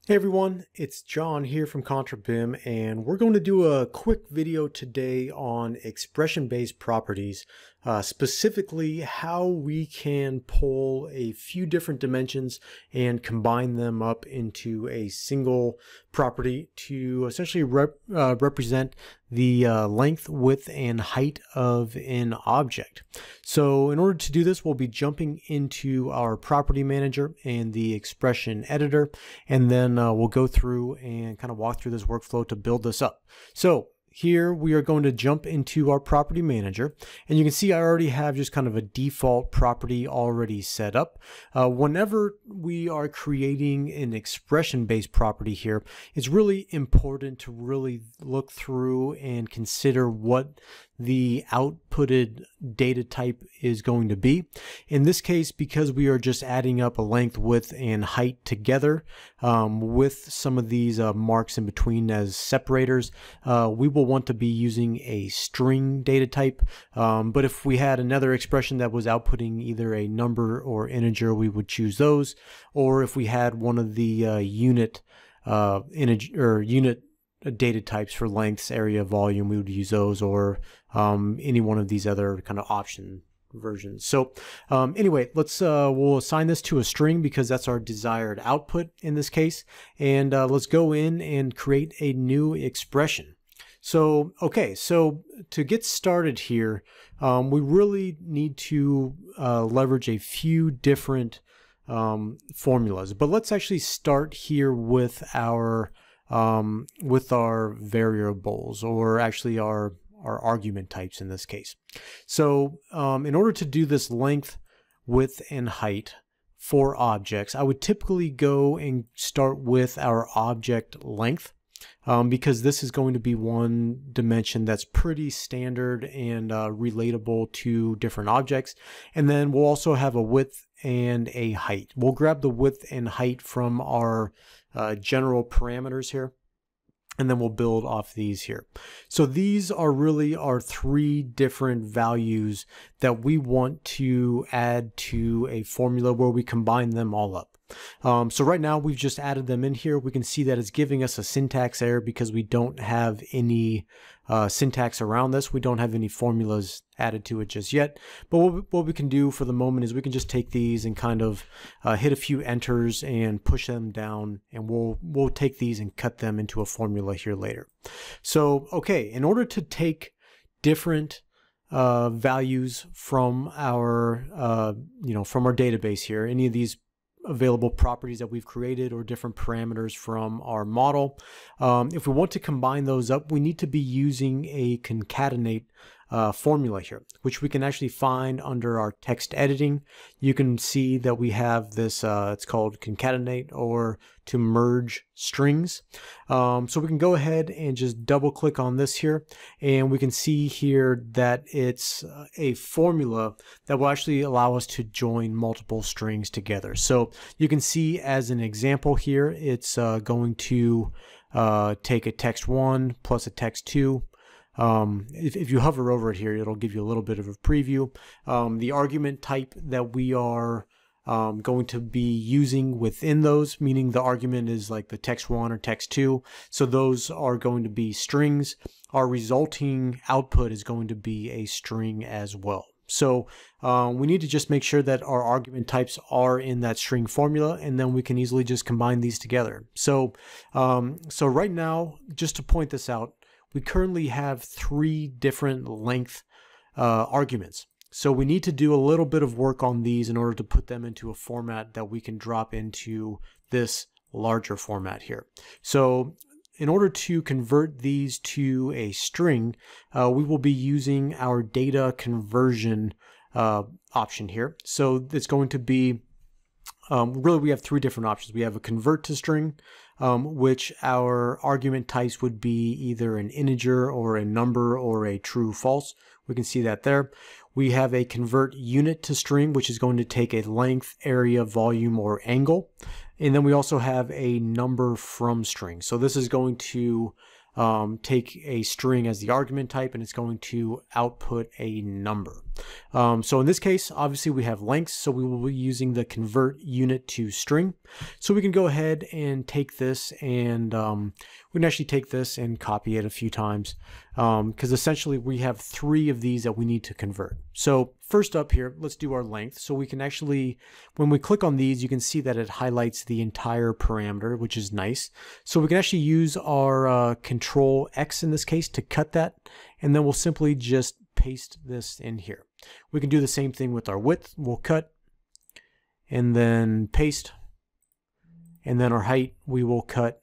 Hey everyone, it's John here from CONTRABIM, and we're going to do a quick video today on expression-based properties, specifically how we can pull a few different dimensions and combine them up into a single property to essentially represent the length, width, and height of an object. So in order to do this, we'll be jumping into our property manager and the expression editor, and then we'll go through and kind of walk through this workflow to build this up. So here we are going to jump into our property manager, and you can see I already have just kind of a default property already set up. Whenever we are creating an expression-based property here, it's really important to really look through and consider what the outputted data type is going to be. In this case, because we are just adding up a length, width, and height together with some of these marks in between as separators, we will want to be using a string data type. But if we had another expression that was outputting either a number or integer, we would choose those. Or if we had one of the unit data types for lengths, area, volume, we would use those, or any one of these other kind of option versions. So anyway, we'll assign this to a string because that's our desired output in this case, and let's go in and create a new expression. So okay, so to get started here, we really need to leverage a few different formulas, but let's actually start here with our variables, or actually our argument types in this case. So in order to do this length, width, and height for objects, I would typically go and start with our object length, because this is going to be one dimension that's pretty standard and relatable to different objects. And then we'll also have a width and a height. We'll grab the width and height from our general parameters here, and then we'll build off these here. So these are really our three different values that we want to add to a formula where we combine them all up. So right now we've just added them in here. We can see that it's giving us a syntax error because we don't have any syntax around this. We don't have any formulas added to it just yet. But what we can do for the moment is we can just take these and kind of hit a few enters and push them down, and we'll take these and cut them into a formula here later. So okay, in order to take different values from our from our database here, any of these available properties that we've created or different parameters from our model, if we want to combine those up, we need to be using a concatenate formula here, which we can actually find under our text editing. You can see that we have this, it's called concatenate, or to merge strings. So we can go ahead and just double click on this here, and we can see here that it's a formula that will actually allow us to join multiple strings together. So you can see as an example here, it's going to take a text1 plus a text2. If you hover over it here, it'll give you a little bit of a preview. The argument type that we are going to be using within those, meaning the argument is like the text1 or text2, so those are going to be strings. Our resulting output is going to be a string as well. So we need to just make sure that our argument types are in that string formula, and then we can easily just combine these together. So right now, just to point this out, we currently have three different length arguments. So we need to do a little bit of work on these in order to put them into a format that we can drop into this larger format here. So in order to convert these to a string, we will be using our data conversion option here. So it's going to be, really we have three different options. We have a convert to string, which our argument types would be either an integer or a number or a true false. We can see that there. We have a convert unit to string, which is going to take a length, area, volume, or angle. And then we also have a number from string. So this is going to take a string as the argument type, and it's going to output a number. So in this case, obviously we have lengths, so we will be using the convert unit to string. So we can go ahead and take this and we can actually take this and copy it a few times because essentially we have 3 of these that we need to convert. So first up here, let's do our length. So we can actually, when we click on these, you can see that it highlights the entire parameter, which is nice. So we can actually use our Control X in this case to cut that, and then we'll simply just paste this in here. We can do the same thing with our width. We'll cut and then paste, and then our height we will cut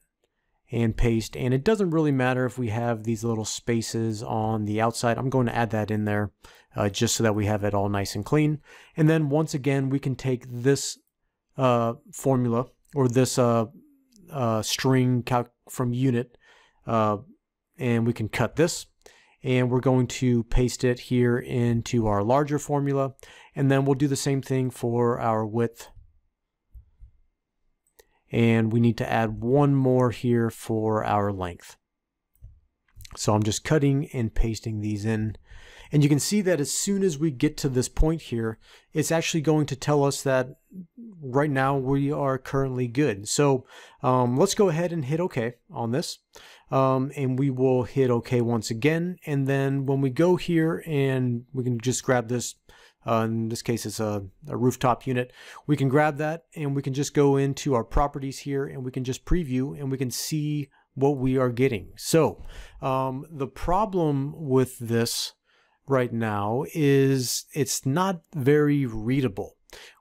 and paste. And it doesn't really matter if we have these little spaces on the outside. I'm going to add that in there just so that we have it all nice and clean. And then once again, we can take this formula or this string calc from unit and we can cut this. And we're going to paste it here into our larger formula. And then we'll do the same thing for our width. And we need to add one more here for our length. So I'm just cutting and pasting these in. And you can see that as soon as we get to this point here, it's actually going to tell us that right now we are currently good. So let's go ahead and hit OK on this. And we will hit OK once again. And then when we go here and we can just grab this, in this case it's a rooftop unit, we can grab that and we can just go into our properties here and we can just preview and we can see what we are getting. So the problem with this right now is it's not very readable.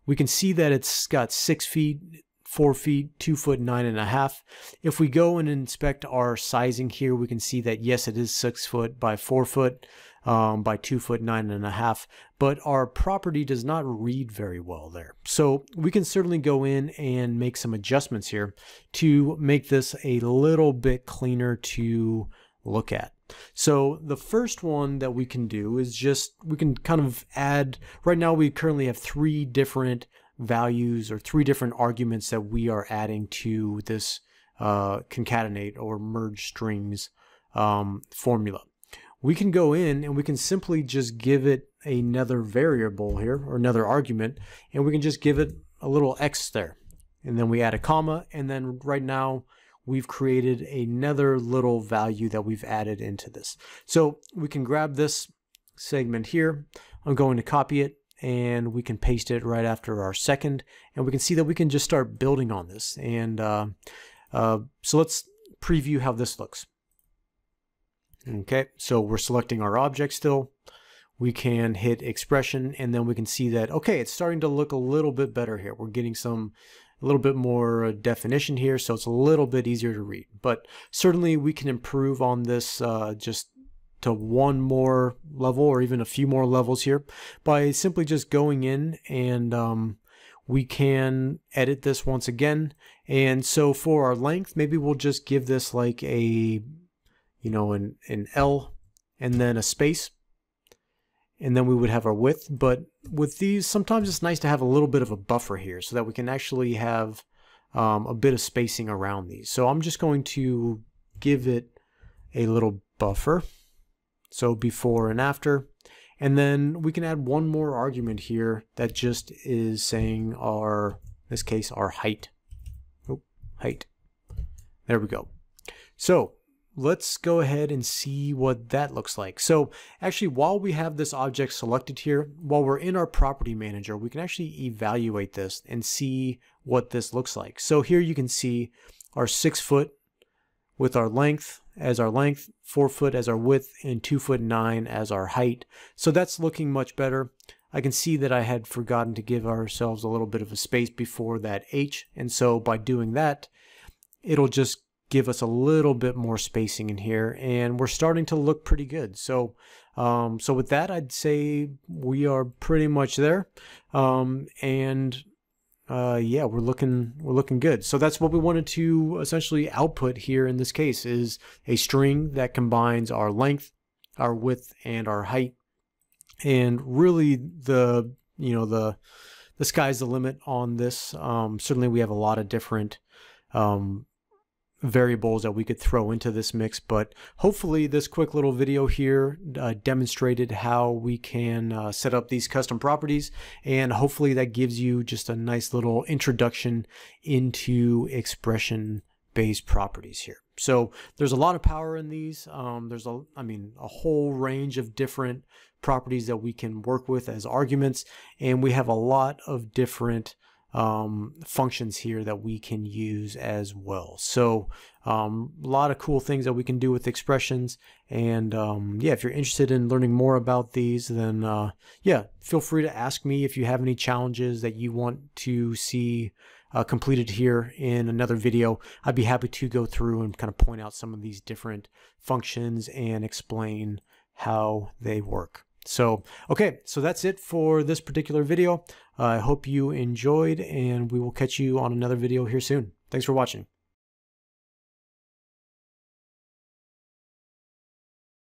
We can see that it's got 6 feet, 4 feet, 2 foot 9.5. If we go and inspect our sizing here, we can see that yes, it is 6 foot by 4 foot by 2 foot 9.5, but our property does not read very well there. So we can certainly go in and make some adjustments here to make this a little bit cleaner to look at. So the first one that we can do is just, we can kind of add, right now we currently have 3 different values or 3 different arguments that we are adding to this concatenate or merge strings formula. We can go in and we can simply just give it another variable here or another argument, and we can just give it a little X there. And then we add a comma, and then right now we've created another little value that we've added into this. So we can grab this segment here. I'm going to copy it and we can paste it right after our second, and we can see that we can just start building on this. And so let's preview how this looks. Okay, so we're selecting our object still. We can hit expression, and then we can see that, okay, it's starting to look a little bit better here. We're getting a little bit more definition here, so it's a little bit easier to read. But certainly we can improve on this just to one more level or even a few more levels here by simply just going in, and we can edit this once again. And so for our length, maybe we'll just give this like a, you know, an L and then a space, and then we would have our width. But with these, sometimes it's nice to have a little bit of a buffer here so that we can actually have a bit of spacing around these. So I'm just going to give it a little buffer, so before and after, and then we can add one more argument here that just is saying our, in this case, our height. Oh, height. There we go. So let's go ahead and see what that looks like. So actually, while we have this object selected here, while we're in our property manager, we can actually evaluate this and see what this looks like. So here you can see our 6 foot with our length as our length, 4 foot as our width, and 2 foot 9 as our height. So that's looking much better. I can see that I had forgotten to give ourselves a little bit of a space before that H, and so by doing that, it'll just give us a little bit more spacing in here, and we're starting to look pretty good. So so with that, I'd say we are pretty much there, yeah, we're looking good. So that's what we wanted to essentially output here in this case, is a string that combines our length, our width, and our height. And really the sky's the limit on this. Certainly we have a lot of different variables that we could throw into this mix, but hopefully this quick little video here demonstrated how we can set up these custom properties, and hopefully that gives you just a nice little introduction into expression-based properties here. So there's a lot of power in these. There's a whole range of different properties that we can work with as arguments, and we have a lot of different functions here that we can use as well. So a lot of cool things that we can do with expressions, and yeah, if you're interested in learning more about these, then yeah, feel free to ask me if you have any challenges that you want to see completed here in another video. I'd be happy to go through and kind of point out some of these different functions and explain how they work. So, okay, so that's it for this particular video. I hope you enjoyed, and we will catch you on another video here soon. Thanks for watching.